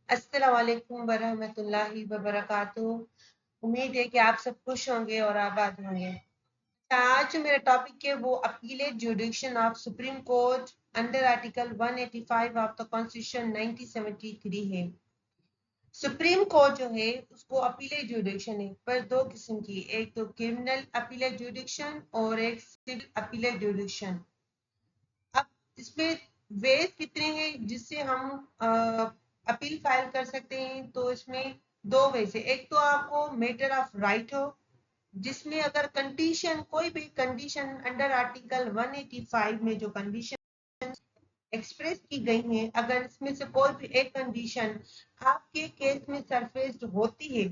अस्सलाम वालेकुम वरहमतुल्लाहि वबरकातुहू। उम्मीद है कि आप सब खुश होंगे और आबाद होंगे। आज जो मेरा टॉपिक है वो appellate जुडिक्शन of supreme court under article 185 of the constitution 1973 है। सुप्रीम कोर्ट जो है उसको अपीलेट जुडिक्शन है पर दो किस्म की, एक तो क्रिमिनल अपीलेट जुडिक्शन और एक सिविल अपीलेट जुडिक्शन। अब इसमें वेज कितने हैं जिससे हम अपील फाइल कर सकते हैं? तो इसमें दो वे से, एक तो आपको मैटर ऑफ राइट हो जिसमें अगर कंडीशन, कोई भी कंडीशन अंडर आर्टिकल 185 में जो कंडीशन एक्सप्रेस की गई हैं, अगर इसमें से कोई भी एक कंडीशन आपके केस में सरफेस्ड होती है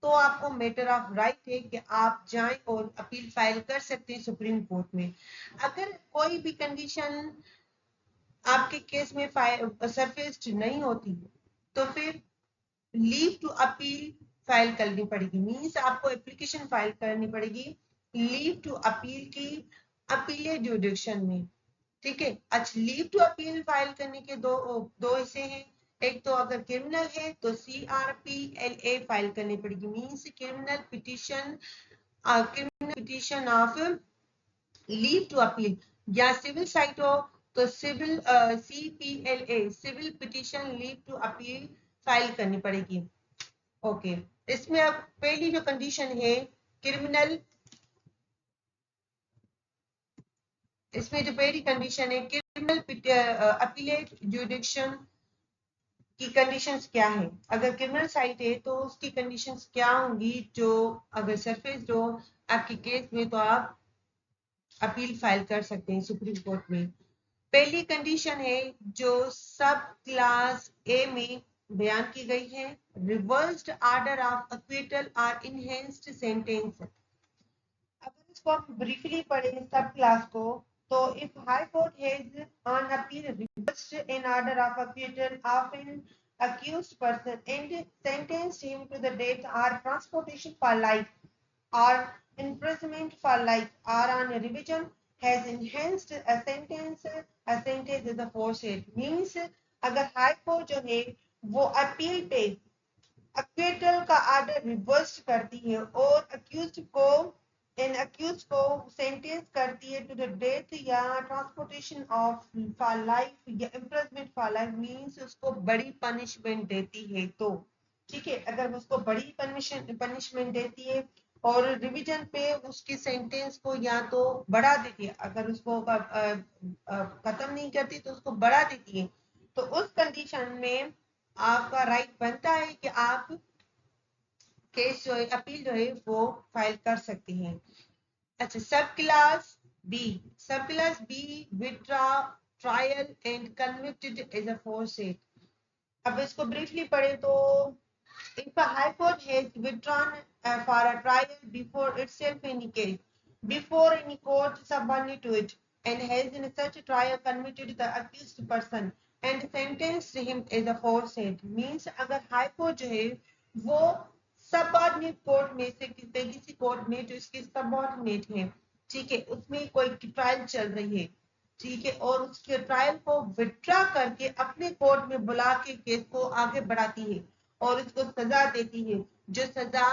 तो आपको मैटर ऑफ राइट है कि आप जाएं और अपील फाइल कर सकते हैं सुप्रीम कोर्ट में। अगर कोई भी कंडीशन आपके केस में सरफेस्ड नहीं होती तो फिर लीव टू अपील फाइल करनी पड़ेगी। मींस आपको एप्लीकेशन फाइल करनी पड़ेगी लीव टू अपील की अपीलेट जुडिक्शन में। ठीक है। अच्छा, लीव टू अपील फाइल करने के दो हिस्से हैं। एक तो अगर क्रिमिनल है तो CRPLA फाइल करनी पड़ेगी, means criminal petition of leave to appeal. या सिविल साइट हो तो civil CPLA civil petition leave to appeal file करनी पड़ेगी। ओके। इसमें अब पहली जो कंडीशन है क्रिमिनल, इसमें जो पहली कंडीशन है क्रिमिनल अपीलेट जुडिक्शन की कंडीशंस क्या है? अगर क्रिमिनल साइट है तो उसकी कंडीशंस क्या होंगी जो अगर सरफेस हो आपके केस में तो आप अपील फाइल कर सकते हैं सुप्रीम कोर्ट में। पहली कंडीशन है जो सब क्लास ए में बयान की गई है, रिवर्स्ड ऑर्डर ऑफ एक्विटल और इनहेंस्ड सेंटेंस। अगर इसको हम ब्रीफली पढ़े सब क्लास को तो if high court has on appeal reversed an order of acquittal of an accused person and sentenced him to the death or transportation for life or imprisonment for life or on revision has enhanced a sentence is aforesaid। means अगर high court जो है वो appeal पे acquittal का order reverse करती है और accused को सेंटेंस करती है टू द डेथ या ट्रांसपोर्टेशन ऑफ फॉर लाइफ या इम्प्रिजनमेंट फॉर लाइफ, मींस उसको बड़ी पनिशमेंट देती है तो ठीक है। अगर उसको बड़ी पनिशमेंट देती है और रिवीजन पे उसकी सेंटेंस को या तो बढ़ा देती है, अगर उसको खत्म नहीं करती तो उसको बढ़ा देती है, तो उस कंडीशन में आपका राइट बनता है कि आप केस जो है अपील जो है वो फाइल कर सकते हैं। अच्छा, sub class B withdraw trial and convicted as aforesaid. अब इसको ब्रीफली पढ़े तो if a high court has withdrawn for a trial before itself any case before any court subordinate to it and has in such a trial convicted the accused person and sentenced him as aforesaid, means अगर high court जो है वो subordinate court में से किसी court में जो इसके सबऑर्डिनेट है, ठीक है, उसमें कोई ट्रायल चल रही है, ठीक है, और उसके ट्रायल को विड्रॉ करके अपने कोर्ट में बुला के केस को आगे बढ़ाती है और उसको सजा देती है जो सजा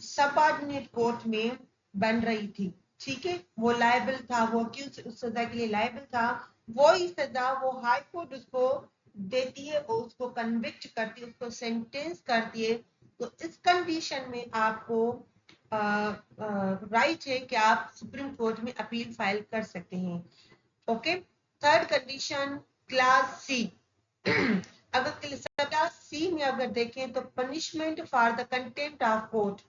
सबऑर्डिनेट कोर्ट में बन रही थी, ठीक है, वो लायबल था, वो अक्यूज उस सजा के लिए लायबल था, वो ही सजा वो हाई कोर्ट उसको देती है और उसको कन्विक्ट करती है, उसको सेंटेंस करती है। तो इस कंडीशन में आपको राइट है कि आप सुप्रीम कोर्ट में अपील फाइल कर सकते हैं। Okay. Third condition class C. अगर क्लास सी में अगर देखें तो punishment for the contempt of court,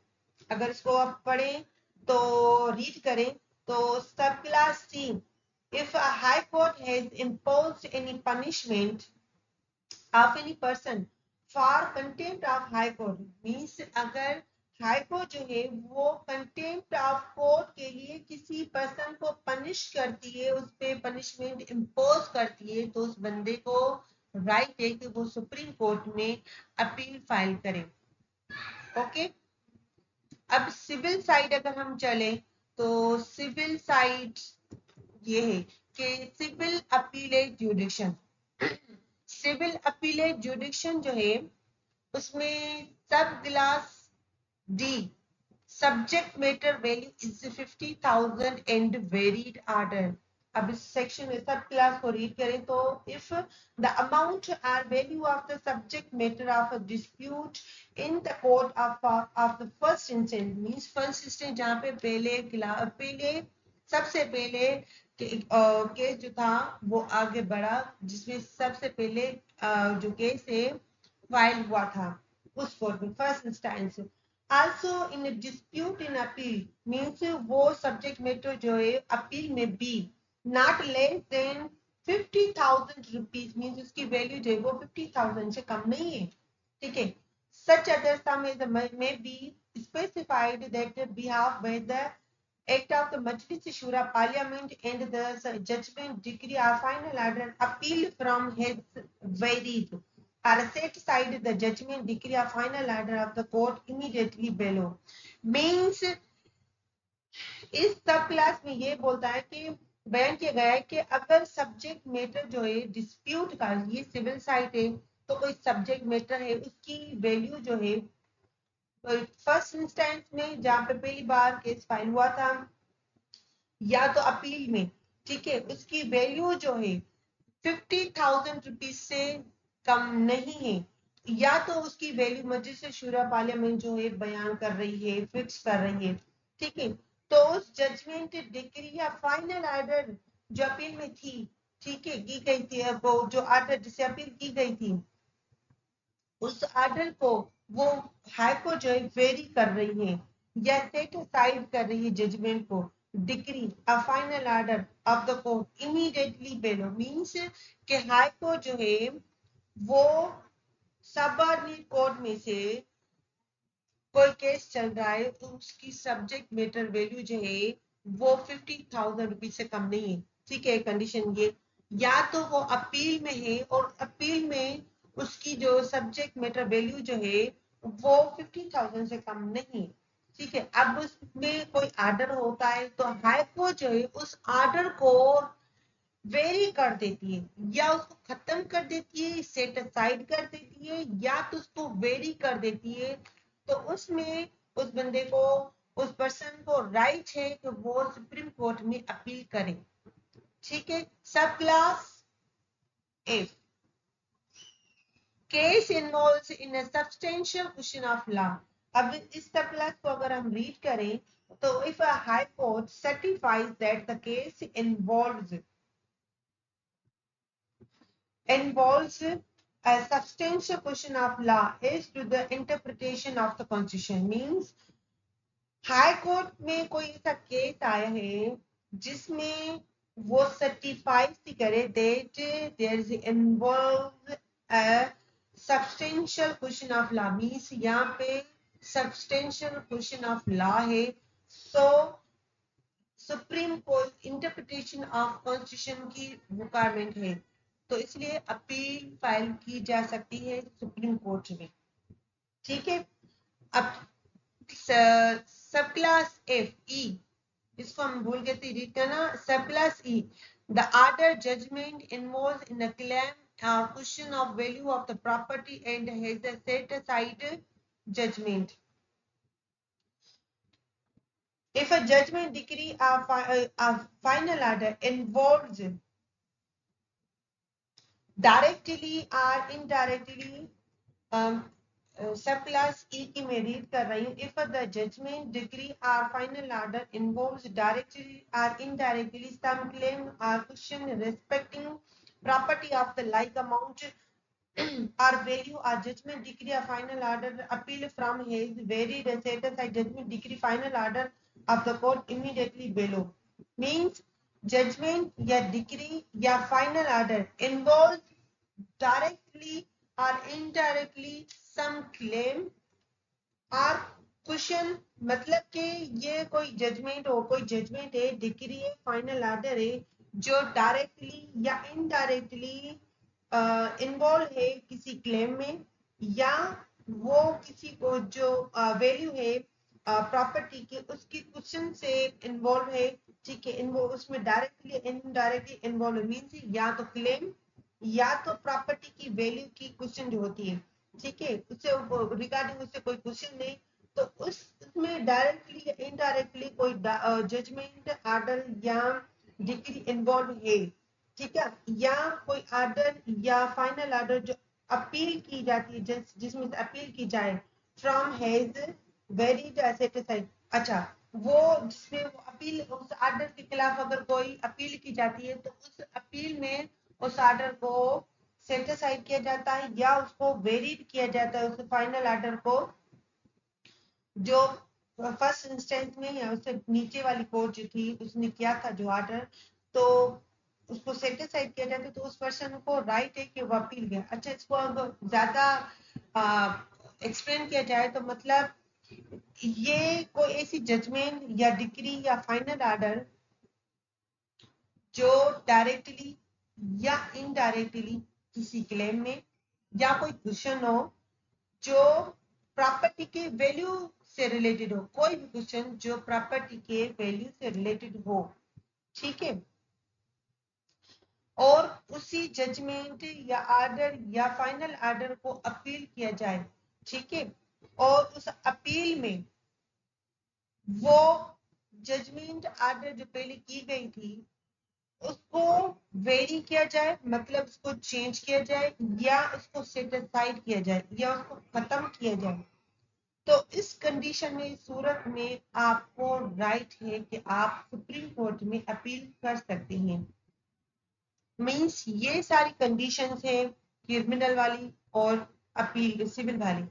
अगर इसको आप पढ़ें तो रीड करें तो sub class C, if a high court has imposed any punishment of any person for contempt of high court, means अगर हाई कोर्ट जो है वो कंटेम्प्ट ऑफ कोर्ट के लिए किसी पर्सन को पनिश करती है, उस पर पनिशमेंट इम्पोज करती है, तो उस बंदे को राइट है कि वो सुप्रीम कोर्ट में अपील फाइल करे। ओके। अब सिविल साइड अगर हम चले तो सिविल साइड ये है कि civil appellate jurisdiction, civil appellate jurisdiction जो है उसमें sub class D subject matter value is 50,000 and varied order. अब इस सेक्शन में सब क्लास को रीड करें तो if the amount or value of the subject matter of a dispute in the court of the first instance means first instance जहां पे पहले सबसे पहले केस जो था वो आगे बढ़ा जिसमें सबसे पहले जो केस है फाइल हुआ था उस कोर्ट में first instance. Also in dispute in appeal means वो सब्जेक्ट मैटर जो है अपील में भी not less than 50,000 rupees means उसकी वैल्यू जो है वो 50,000 से कम नहीं है। ठीक है, such other sum is may be specified that behalf where the act of the Majlis Shura Parliament and the judgment decree or final order appeal from his varied or set aside the judgment decree or final order of the court immediately below means इस सब class में ये बोलता है कि बयान किया गया है कि अगर सब्जेक्ट मैटर जो है डिस्प्यूट का ये सिविल साइट है तो कोई सब्जेक्ट मैटर है उसकी वैल्यू जो है फर्स्ट इंस्टेंस में जहां पे पहली बार केस फाइल हुआ था या तो अपील में, ठीक है, उसकी वैल्यू जो है 50,000 रुपीज से कम नहीं है या तो उसकी वैल्यू मजलिस शूरा पार्लियामेंट जो है बयान कर रही है फिक्स कर रही है। ठीक है, तो उस जजमेंट डिक्री या फाइनल ऑर्डर जो अपील में थी, ठीक है, की गई थी, वो जो ऑर्डर जिसे अपील की गई थी उस ऑर्डर को वो हाई कोर्ट जो है वेरी कर रही है या सेट असाइड कर रही है जजमेंट को decree a final order of the court immediately below means कि हाई कोर्ट जो है वो सबऑर्डिनेट कोर्ट में से कोई केस चल रहा है तो उसकी सब्जेक्ट मैटर वैल्यू जो है वो 50,000 रुपीज से कम नहीं है। ठीक है, कंडीशन ये या तो वो अपील में है और अपील में उसकी जो सब्जेक्ट मैटर वैल्यू जो है वो 50,000 से कम नहीं। ठीक है, अब उसमें कोई आर्डर होता है तो हाई कोर्ट जो है उस आर्डर को वेरी कर देती है या उसको खत्म कर देती है, सेट असाइड कर देती है या तो उसको वेरी कर देती है। तो उसमें उस बंदे को उस पर्सन को राइट है कि वो सुप्रीम कोर्ट में अपील करे। ठीक है, सब class F case involves in a substantial question of law. अब इस सब क्लास को अगर हम रीड करें तो if a high court certifies that the case involves a substantial question of law is to the interpretation of the constitution means high court में कोई ऐसा केस आया है जिसमें वो सर्टिफाई करे that there is involve a substantial question of law means यहाँ पे सब्सटेंशियल क्वेश्चन ऑफ लॉ है। So Supreme Court interpretation of constitution की रिक्वायरमेंट है तो इसलिए अपील फाइल की जा सकती है सुप्रीम कोर्ट में। ठीक है, अब सब क्लास एफ ई इसको हम भूल गए थे रीड करना। Sub class E the order judgment involve in a claim question of value of the property and has a set aside judgment. If a judgment decree or final order involves directly or indirectly sub class E की मैं read कर रही हूँ। If the judgment degree or final order involves directly or indirectly some claim or question respecting property of the like amount or value or judgment decree or final order appeal from his varied status I judgment decree final order of the court immediately below means judgment या decree या final order involves directly or indirectly some claim और question मतलब कि ये कोई judgement हो, कोई judgement है, डिक्री है, फाइनल ऑर्डर है जो डायरेक्टली या इनडायरेक्टली इन्वॉल्व है किसी क्लेम में या वो किसी को जो वैल्यू है प्रॉपर्टी की उसकी क्वेश्चन से इन्वॉल्व है। ठीक है, उसमें डायरेक्टली इनडायरेक्टली इन्वॉल्व मीन्स या तो क्लेम या तो प्रॉपर्टी की वैल्यू की क्वेश्चन जो होती है। ठीक है, उससे रिगार्डिंग उससे कोई क्वेश्चन नहीं, तो उसमें डायरेक्टली या इनडायरेक्टली कोई जजमेंट ऑर्डर या डिक्री इन्वॉल्व है, ठीक है, या कोई ऑर्डर या फाइनल ऑर्डर जो अपील की जाती है, जिसमें अपील की जाए फ्रॉम हैज वेरीड सेटिस्फाइड। अच्छा, वो जिसमें वो अपील, उस ऑर्डर के खिलाफ अगर कोई अपील की जाती है तो उस अपील में उस ऑर्डर को सेटिस्फाइड किया जाता है या उसको वेरीड किया जाता है, उस फाइनल ऑर्डर को जो फर्स्ट इंस्टेंस में या उससे नीचे वाली कोर्ट जो थी उसने किया था जो ऑर्डर, तो उसको सेटिस्फाइड किया जाता है, तो उस पर्सन को राइट है कि वो अपील गया। अच्छा, इसको अगर ज्यादा एक्सप्लेन किया जाए तो मतलब ये कोई ऐसी जजमेंट या डिक्री या फाइनल ऑर्डर जो डायरेक्टली या इनडायरेक्टली किसी क्लेम में या कोई क्वेश्चन हो जो प्रॉपर्टी के वैल्यू से रिलेटेड हो, कोई भी क्वेश्चन जो प्रॉपर्टी के वैल्यू से रिलेटेड हो, ठीक है, और उसी जजमेंट या ऑर्डर या फाइनल ऑर्डर को अपील किया जाए, ठीक है, और उस अपील में वो जजमेंट ऑर्डर जो पहले की गई थी उसको वेरी किया जाए, मतलब उसको चेंज किया जाए या उसको सेटिस्फाइड किया जाए या उसको खत्म किया जाए, तो इस कंडीशन में, सूरत में आपको राइट है कि आप सुप्रीम कोर्ट में अपील कर सकते हैं। मींस ये सारी कंडीशंस है क्रिमिनल वाली और अपील सिविल वाली।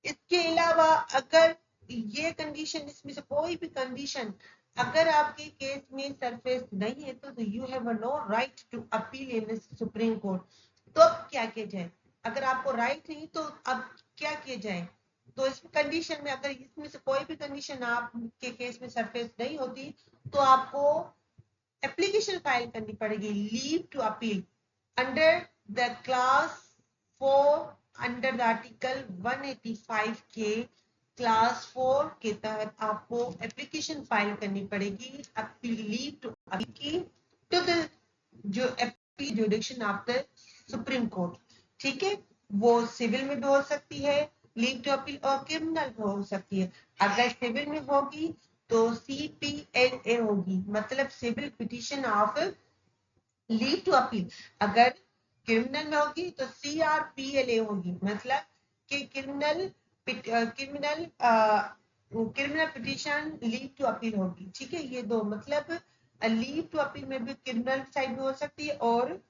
इसके अलावा अगर ये कंडीशन, इसमें से कोई भी कंडीशन अगर आपके केस में सरफेस नहीं है तो you have no right to appeal in Supreme Court. तो अब क्या किया जाए? अगर आपको राइट नहीं तो अब क्या किया जाए? तो इस कंडीशन में अगर इसमें से कोई भी कंडीशन आपके केस में सरफेस नहीं होती तो आपको एप्लीकेशन फाइल करनी पड़ेगी, leave to appeal under the class 4 under the article 185 के क्लास 4 के तहत आपको एप्लीकेशन फाइल करनी पड़ेगी अपील, लीव टू अपील की टू द जो appeal जुडिक्शन of the supreme court, ठीक है। वो सिविल में भी हो सकती है लीव टू अपील और क्रिमिनल में हो सकती है। अगर सिविल में होगी तो CPLA होगी, मतलब civil petition of leave to appeal. अगर क्रिमिनल में होगी तो CRPLA होगी, मतलब कि criminal petition leave to appeal होगी, ठीक है। ये दो मतलब लीव टू अपील में भी क्रिमिनल साइड भी हो सकती है और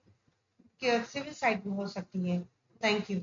सिविल साइड भी हो सकती है। Thank you.